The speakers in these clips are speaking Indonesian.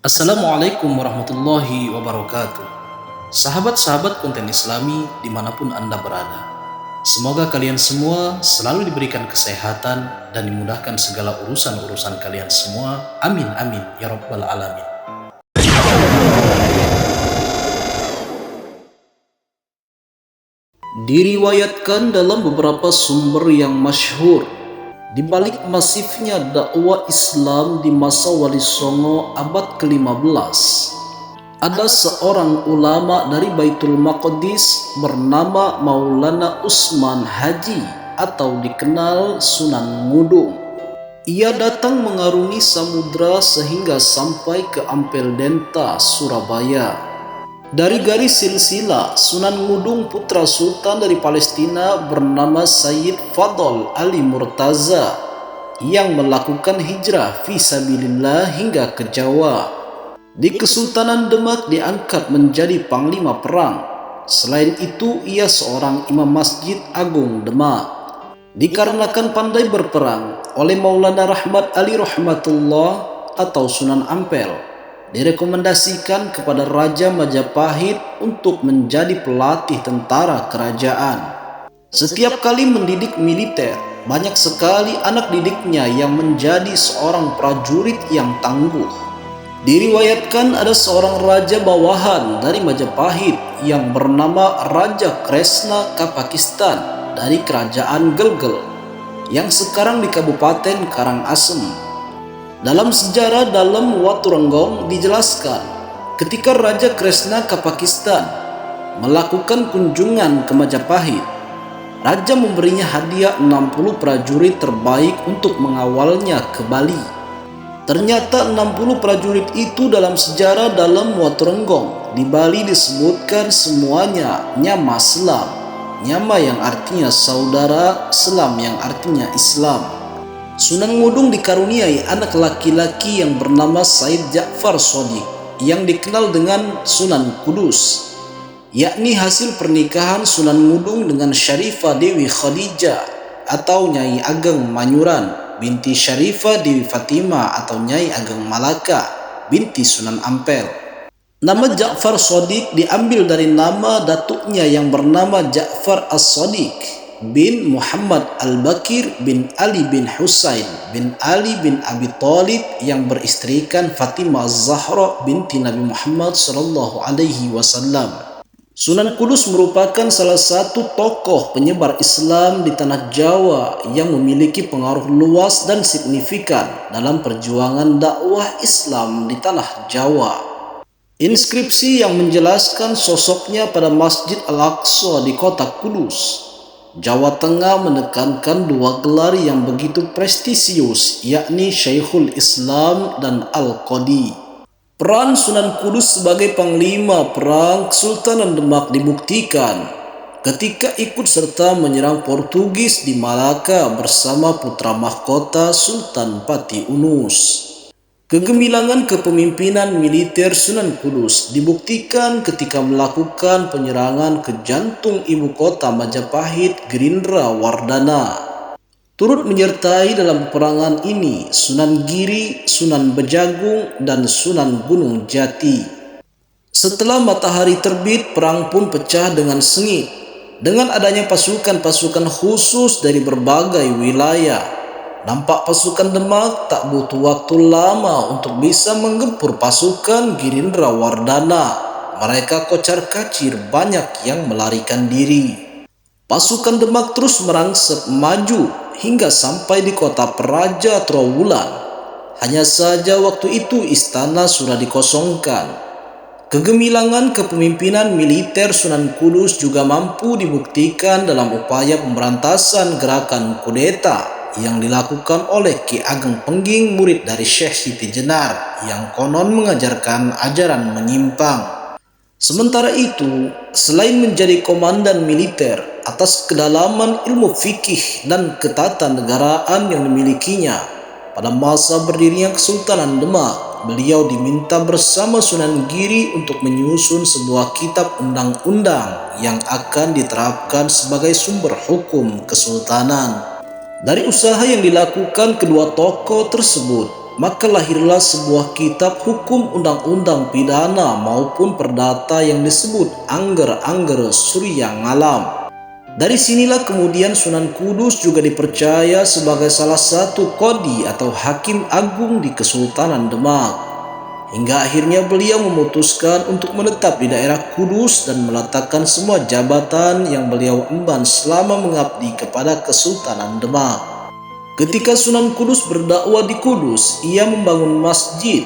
Assalamualaikum warahmatullahi wabarakatuh. Sahabat-sahabat konten Islami dimanapun Anda berada, semoga kalian semua selalu diberikan kesehatan dan dimudahkan segala urusan-urusan kalian semua. Amin amin ya rabbal alamin. Diriwayatkan dalam beberapa sumber yang masyhur, di balik masifnya dakwah Islam di masa Wali Songo abad ke-15, ada seorang ulama dari Baitul Maqdis bernama Maulana Usman Haji atau dikenal Sunan Ngudung. Ia datang mengarungi samudra sehingga sampai ke Ampel Denta, Surabaya. Dari garis silsilah, Sunan Ngudung putra sultan dari Palestina bernama Sayyid Fadl Ali Murtaza yang melakukan hijrah fisabilillah hingga ke Jawa. Di Kesultanan Demak diangkat menjadi panglima perang. Selain itu, ia seorang imam Masjid Agung Demak. Dikarenakan pandai berperang oleh Maulana Rahmat Ali Rahmatullah atau Sunan Ampel, direkomendasikan kepada Raja Majapahit untuk menjadi pelatih tentara kerajaan. Setiap kali mendidik militer, banyak sekali anak didiknya yang menjadi seorang prajurit yang tangguh. Diriwayatkan ada seorang raja bawahan dari Majapahit yang bernama Raja Kresna Kapakistan dari kerajaan Gelgel yang sekarang di Kabupaten Karangasem. Dalam sejarah dalam Waturenggong dijelaskan, ketika Raja Kresna Kapakistan melakukan kunjungan ke Majapahit, Raja memberinya hadiah 60 prajurit terbaik untuk mengawalnya ke Bali. Ternyata 60 prajurit itu dalam sejarah dalam Waturenggong di Bali disebutkan semuanya Nyama Selam. Nyama yang artinya saudara, Selam yang artinya Islam. Sunan Ngudung dikaruniai anak laki-laki yang bernama Said Ja'far Shodiq yang dikenal dengan Sunan Kudus, yakni hasil pernikahan Sunan Ngudung dengan Syarifah Dewi Khadijah atau Nyai Ageng Manyuran binti Syarifah Dewi Fatimah atau Nyai Ageng Malaka binti Sunan Ampel. Nama Ja'far Shodiq diambil dari nama datuknya yang bernama Ja'far As-Shodiq bin Muhammad Al-Bakir bin Ali bin Husain bin Ali bin Abi Thalib yang beristrikan Fatimah Az-Zahra binti Nabi Muhammad sallallahu alaihi wasallam. Sunan Kudus merupakan salah satu tokoh penyebar Islam di tanah Jawa yang memiliki pengaruh luas dan signifikan dalam perjuangan dakwah Islam di tanah Jawa. Inskripsi yang menjelaskan sosoknya pada Masjid Al-Aqsa di kota Kudus, Jawa Tengah menekankan dua gelar yang begitu prestisius, yakni Syekhul Islam dan Al-Qadi. Peran Sunan Kudus sebagai panglima perang Kesultanan Demak dibuktikan ketika ikut serta menyerang Portugis di Malaka bersama putra mahkota Sultan Pati Unus. Kegemilangan kepemimpinan militer Sunan Kudus dibuktikan ketika melakukan penyerangan ke jantung ibu kota Majapahit, Gerindra Wardana. Turut menyertai dalam peperangan ini Sunan Giri, Sunan Bejagung, dan Sunan Gunung Jati. Setelah matahari terbit, perang pun pecah dengan sengit. Dengan adanya pasukan-pasukan khusus dari berbagai wilayah, nampak pasukan Demak tak butuh waktu lama untuk bisa menggempur pasukan Gerindra Wardana. Mereka kocar-kacir, banyak yang melarikan diri. Pasukan Demak terus merangsek maju hingga sampai di kota Peraja Trowulan. Hanya saja waktu itu istana sudah dikosongkan. Kegemilangan kepemimpinan militer Sunan Kudus juga mampu dibuktikan dalam upaya pemberantasan gerakan kudeta yang dilakukan oleh Ki Ageng Pengging, murid dari Syekh Siti Jenar yang konon mengajarkan ajaran menyimpang. Sementara itu, selain menjadi komandan militer, atas kedalaman ilmu fikih dan ketatanegaraan yang dimilikinya, pada masa berdirinya Kesultanan Demak, beliau diminta bersama Sunan Giri untuk menyusun sebuah kitab undang-undang yang akan diterapkan sebagai sumber hukum kesultanan. Dari usaha yang dilakukan kedua tokoh tersebut, maka lahirlah sebuah kitab hukum undang-undang pidana maupun perdata yang disebut Angger-Angger Surya Ngalam. Dari sinilah kemudian Sunan Kudus juga dipercaya sebagai salah satu qadi atau hakim agung di Kesultanan Demak. Hingga akhirnya beliau memutuskan untuk menetap di daerah Kudus dan meletakkan semua jabatan yang beliau emban selama mengabdi kepada Kesultanan Demak. Ketika Sunan Kudus berdakwah di Kudus, ia membangun masjid.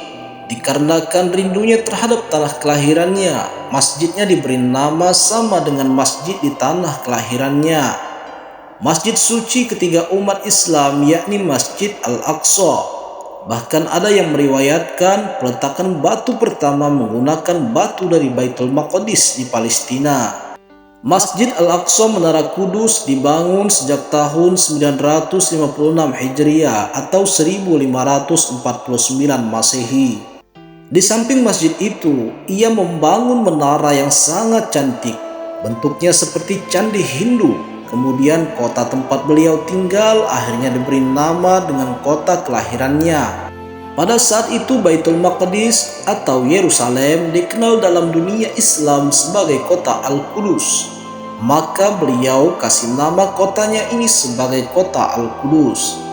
Dikarenakan rindunya terhadap tanah kelahirannya, masjidnya diberi nama sama dengan masjid di tanah kelahirannya. Masjid suci ketiga umat Islam yakni Masjid Al-Aqsa. Bahkan ada yang meriwayatkan peletakan batu pertama menggunakan batu dari Baitul Maqdis di Palestina. Masjid Al-Aqsa Menara Kudus dibangun sejak tahun 956 Hijriah atau 1549 Masehi. Di samping masjid itu, ia membangun menara yang sangat cantik. Bentuknya seperti candi Hindu. Kemudian kota tempat beliau tinggal akhirnya diberi nama dengan kota kelahirannya. Pada saat itu Baitul Maqdis atau Yerusalem dikenal dalam dunia Islam sebagai kota Al-Qudus. Maka beliau kasih nama kotanya ini sebagai kota Al-Qudus.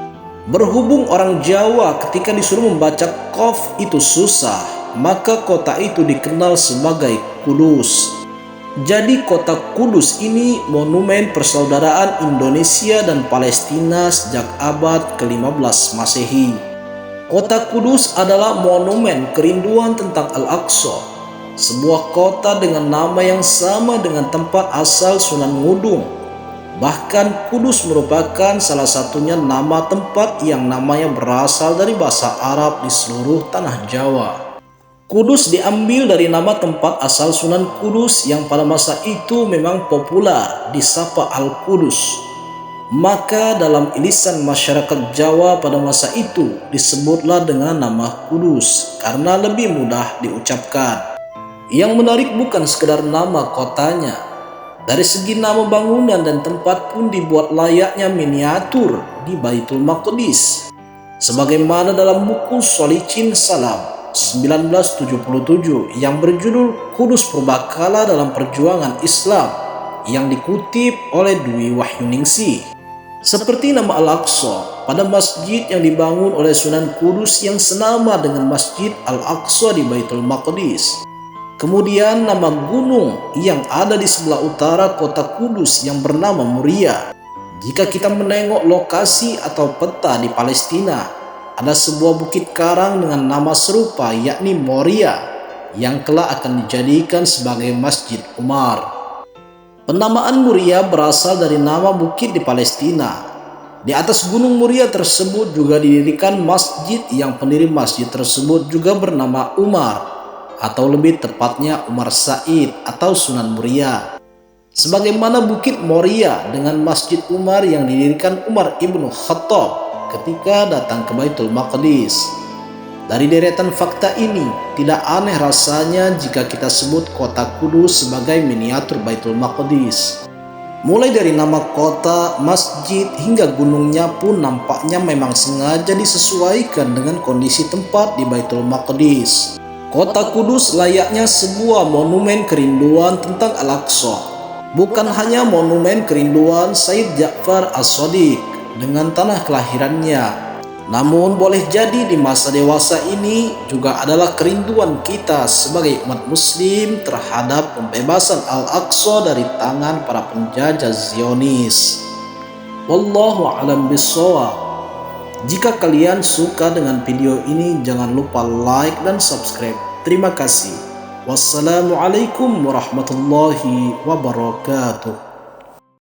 Berhubung orang Jawa ketika disuruh membaca qaf itu susah, maka kota itu dikenal sebagai Kudus. Jadi kota Kudus ini monumen persaudaraan Indonesia dan Palestina sejak abad ke-15 Masehi. Kota Kudus adalah monumen kerinduan tentang Al-Aqsa, sebuah kota dengan nama yang sama dengan tempat asal Sunan Ngudung. Bahkan Kudus merupakan salah satunya nama tempat yang namanya berasal dari bahasa Arab di seluruh tanah Jawa. Kudus diambil dari nama tempat asal Sunan Kudus yang pada masa itu memang populer disapa Al-Qudus. Maka dalam ilisan masyarakat Jawa pada masa itu disebutlah dengan nama Kudus karena lebih mudah diucapkan. Yang menarik bukan sekedar nama kotanya. Dari segi nama bangunan dan tempat pun dibuat layaknya miniatur di Baitul Maqdis. Sebagaimana dalam buku Solicin Salam 1977 yang berjudul Kudus Purbakala dalam Perjuangan Islam yang dikutip oleh Dwi Wahyuningsi. Seperti nama Al-Aqsa pada masjid yang dibangun oleh Sunan Kudus yang senama dengan Masjid Al-Aqsa di Baitul Maqdis. Kemudian nama gunung yang ada di sebelah utara kota Kudus yang bernama Muria. Jika kita menengok lokasi atau peta di Palestina, ada sebuah bukit karang dengan nama serupa yakni Moria yang kelak akan dijadikan sebagai Masjid Umar. Penamaan Muria berasal dari nama bukit di Palestina. Di atas gunung Muria tersebut juga didirikan masjid yang pendiri masjid tersebut juga bernama Umar, atau lebih tepatnya Umar Said atau Sunan Muria. Sebagaimana Bukit Moria dengan Masjid Umar yang didirikan Umar ibnu Khattab ketika datang ke Baitul Maqdis. Dari deretan fakta ini, tidak aneh rasanya jika kita sebut kota Kudus sebagai miniatur Baitul Maqdis. Mulai dari nama kota, masjid, hingga gunungnya pun nampaknya memang sengaja disesuaikan dengan kondisi tempat di Baitul Maqdis. Kota Kudus layaknya sebuah monumen kerinduan tentang Al-Aqsa. Bukan hanya monumen kerinduan Said Ja'far As-Shadiq dengan tanah kelahirannya, namun boleh jadi di masa dewasa ini juga adalah kerinduan kita sebagai umat muslim terhadap pembebasan Al-Aqsa dari tangan para penjajah Zionis. Wallahu a'lam bishawab. Jika kalian suka dengan video ini, jangan lupa like dan subscribe. Terima kasih. Wassalamualaikum warahmatullahi wabarakatuh.